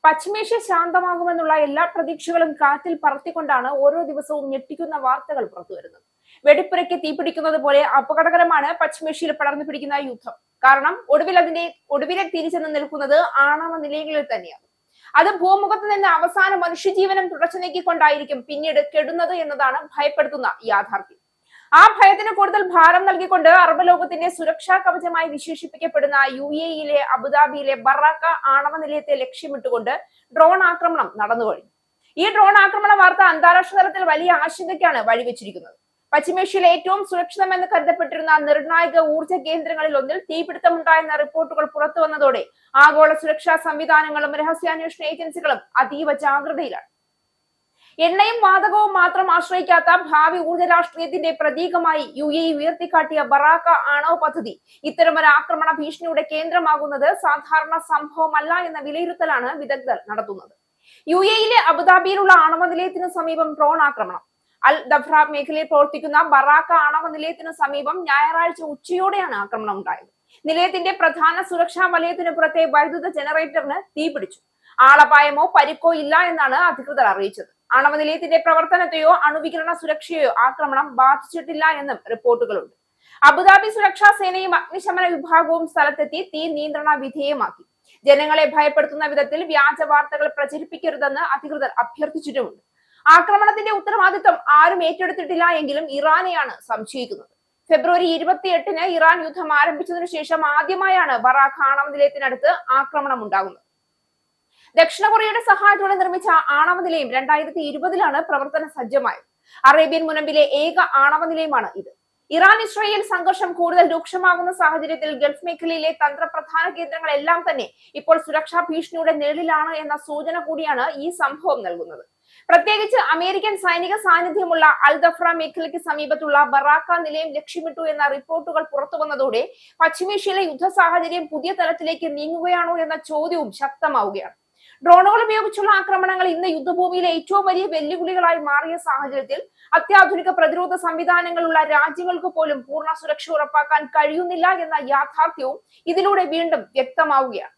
പശ്ചിമേഷ്യ ശാന്തമാകുമെന്നുള്ള എല്ലാ പ്രതീക്ഷകളും കാറ്റിൽ പറത്തിക്കൊണ്ടാണ് ഓരോ ദിവസവും ഞെട്ടിക്കുന്ന വാർത്തകൾ പുറത്തുവരുന്നത്. വെടിപ്പുരയ്ക്ക് തീപിടിക്കുന്നത് പോലെ അപകടകരമാണ് പശ്ചിമേഷ്യയിൽ പടർന്നു പിടിക്കുന്ന യുദ്ധം. കാരണം ഒടുവിലെ തിരിച്ചെന്ന് നിൽക്കുന്നത് ആണവ നിലയങ്ങളിൽ തന്നെയാണ്. അത് ഭൂമുഖത്ത് നിന്ന് അവസാന മനുഷ്യജീവനം തുടച്ചു നീക്കിക്കൊണ്ടായിരിക്കും പിന്നീട് കെടുന്നത് എന്നതാണ് ഭയപ്പെടുത്തുന്ന യാഥാർത്ഥ്യം. ആ ഭയത്തിന് കൂടുതൽ ഭാരം നൽകിക്കൊണ്ട് അറബ് ലോകത്തിന്റെ സുരക്ഷാ കവചമായി വിശേഷിപ്പിക്കപ്പെടുന്ന UAE അബുദാബിയിലെ ബറാക്ക ആണവ നിലയത്തെ ലക്ഷ്യമിട്ടുകൊണ്ട് ഡ്രോൺ ആക്രമണം നടന്നു കഴിഞ്ഞു. ഈ ഡ്രോൺ ആക്രമണ വാർത്ത അന്താരാഷ്ട്ര തലത്തിൽ വലിയ ആശങ്കയ്ക്കാണ് വഴിവെച്ചിരിക്കുന്നത്. പശ്ചിമേഷ്യയിലെ ഏറ്റവും സുരക്ഷിതമെന്ന് കരുതപ്പെട്ടിരുന്ന നിർണായക ഊർജ്ജ കേന്ദ്രങ്ങളിൽ ഒന്നിൽ തീപിടുത്തമുണ്ടായെന്ന റിപ്പോർട്ടുകൾ പുറത്തു വന്നതോടെ ആഗോള സുരക്ഷാ സംവിധാനങ്ങളും രഹസ്യാന്വേഷണ ഏജൻസികളും അതീവ ജാഗ്രതയിലാണ്. എണ്ണയും വാതകവും മാത്രം ആശ്രയിക്കാത്ത ഭാവി ഊർജ്ജ രാഷ്ട്രീയത്തിന്റെ പ്രതീകമായി UAE ഉയർത്തിക്കാട്ടിയ ബറാക്ക ആണവ പദ്ധതി ഇത്തരമൊരു ആക്രമണ ഭീഷണിയുടെ കേന്ദ്രമാകുന്നത് സാധാരണ സംഭവമല്ല എന്ന വിലയിരുത്തലാണ് വിദഗ്ധർ നടത്തുന്നത്. UAE അബുദാബിയിലുള്ള ആണവ നിലയത്തിനു സമീപം ഡ്രോൺ ആക്രമണം. അൽ ദഫ്ര മേഖലയിൽ പ്രവർത്തിക്കുന്ന ബറാക്ക ആണവ നിലയത്തിനു സമീപം ഞായറാഴ്ച ഉച്ചയോടെയാണ് ആക്രമണം ഉണ്ടായത്. നിലയത്തിന്റെ പ്രധാന സുരക്ഷാ വലയത്തിനു പുറത്തെ വൈദ്യുത ജനറേറ്ററിന് തീപിടിച്ചു. ആളപായമോ പരിക്കോ ഇല്ല എന്നാണ് അധികൃതർ അറിയിച്ചത്. ആണവ നിലയത്തിന്റെ പ്രവർത്തനത്തെയോ അണുവികിരണ സുരക്ഷയെയോ ആക്രമണം ബാധിച്ചിട്ടില്ല എന്നും റിപ്പോർട്ടുകളുണ്ട്. അബുദാബി സുരക്ഷാ സേനയും അഗ്നിശമന വിഭാഗവും സ്ഥലത്തെത്തി തീ നിയന്ത്രണ വിധേയമാക്കി. ജനങ്ങളെ ഭയപ്പെടുത്തുന്ന വിധത്തിൽ വ്യാജ വാർത്തകൾ പ്രചരിപ്പിക്കരുതെന്ന് അധികൃതർ അഭ്യർത്ഥിച്ചിട്ടുമുണ്ട്. ആക്രമണത്തിന്റെ ഉത്തരവാദിത്വം ആരും ഏറ്റെടുത്തിട്ടില്ല എങ്കിലും ഇറാനെയാണ് സംശയിക്കുന്നത്. ഫെബ്രുവരി 28-ന് ഇറാൻ യുദ്ധം ആരംഭിച്ചതിനു ശേഷം ആദ്യമായാണ് ബറാക്ക ആണവ നിലയത്തിനടുത്ത് ആക്രമണം ഉണ്ടാകുന്നത്. ദക്ഷിണ കൊറിയയുടെ സഹായത്തോടെ നിർമ്മിച്ച ആണവ നിലയം 2020-ലാണ് പ്രവർത്തന സജ്ജമായത്. അറേബ്യൻ മുനമ്പിലെ ഏക ആണവ നിലയമാണ് ഇത്. ഇറാൻ ഇസ്രായേൽ സംഘർഷം കൂടുതൽ രൂക്ഷമാകുന്ന സാഹചര്യത്തിൽ ഗൾഫ് മേഖലയിലെ തന്ത്രപ്രധാന കേന്ദ്രങ്ങളെല്ലാം തന്നെ ഇപ്പോൾ സുരക്ഷാ ഭീഷണിയുടെ നിഴലിലാണ് എന്ന സൂചന കൂടിയാണ് ഈ സംഭവം നൽകുന്നത്. പ്രത്യേകിച്ച് അമേരിക്കൻ സൈനിക സാന്നിധ്യമുള്ള അൽ ദഫ്ര മേഖലയ്ക്ക് സമീപത്തുള്ള ബറാക്ക നിലയം ലക്ഷ്യമിട്ടു എന്ന റിപ്പോർട്ടുകൾ പുറത്തു വന്നതോടെ പശ്ചിമേഷ്യയിലെ യുദ്ധ സാഹചര്യം പുതിയ തലത്തിലേക്ക് നീങ്ങുകയാണോ എന്ന ചോദ്യവും ശക്തമാവുകയാണ്. ഡ്രോണുകൾ ഉപയോഗിച്ചുള്ള ആക്രമണങ്ങൾ ഇന്ന് യുദ്ധഭൂമിയിലെ ഏറ്റവും വലിയ വെല്ലുവിളികളായി മാറിയ സാഹചര്യത്തിൽ അത്യാധുനിക പ്രതിരോധ സംവിധാനങ്ങളുള്ള രാജ്യങ്ങൾക്ക് പോലും പൂർണ്ണ സുരക്ഷ ഉറപ്പാക്കാൻ കഴിയുന്നില്ല എന്ന യാഥാർത്ഥ്യവും ഇതിലൂടെ വീണ്ടും വ്യക്തമാവുകയാണ്.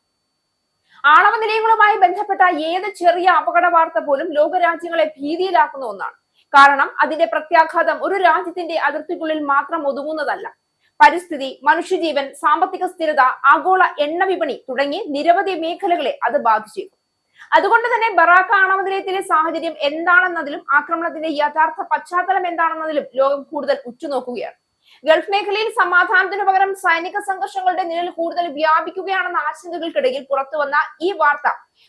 ആണവ നിലയങ്ങളുമായി ബന്ധപ്പെട്ട ഏത് ചെറിയ അപകട വാർത്ത പോലും ലോകരാജ്യങ്ങളെ ഭീതിയിലാക്കുന്ന ഒന്നാണ്. കാരണം അതിന്റെ പ്രത്യാഘാതം ഒരു രാജ്യത്തിന്റെ അതിർത്തിക്കുള്ളിൽ മാത്രം ഒതുങ്ങുന്നതല്ല. പരിസ്ഥിതി, മനുഷ്യജീവൻ, സാമ്പത്തിക സ്ഥിരത, ആഗോള എണ്ണ വിപണി തുടങ്ങി നിരവധി മേഖലകളെ അത് ബാധിച്ചേക്കും. അതുകൊണ്ട് തന്നെ ബറാക്ക ആണവ നിലയത്തിലെ സാഹചര്യം എന്താണെന്നതിലും ആക്രമണത്തിന്റെ യഥാർത്ഥ പശ്ചാത്തലം എന്താണെന്നതിലും ലോകം കൂടുതൽ ഉറ്റുനോക്കുകയാണ്. ഗൾഫ് മേഖലയിൽ സമാധാനത്തിനു പകരം സൈനിക സംഘർഷങ്ങളുടെ നിഴൽ കൂടുതൽ വ്യാപിക്കുകയാണെന്ന ആശങ്കകൾക്കിടയിൽ പുറത്തുവന്ന ഈ വാർത്ത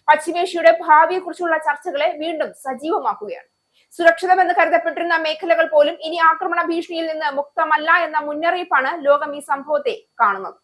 പശ്ചിമേഷ്യയുടെ ഭാവിയെക്കുറിച്ചുള്ള ചർച്ചകളെ വീണ്ടും സജീവമാക്കുകയാണ്. സുരക്ഷിതമെന്ന് കരുതപ്പെട്ടിരുന്ന മേഖലകൾ പോലും ഇനി ആക്രമണ ഭീഷണിയിൽ നിന്ന് മുക്തമല്ല എന്ന മുന്നറിയിപ്പാണ് ലോകം ഈ സംഭവത്തെ കാണുന്നത്.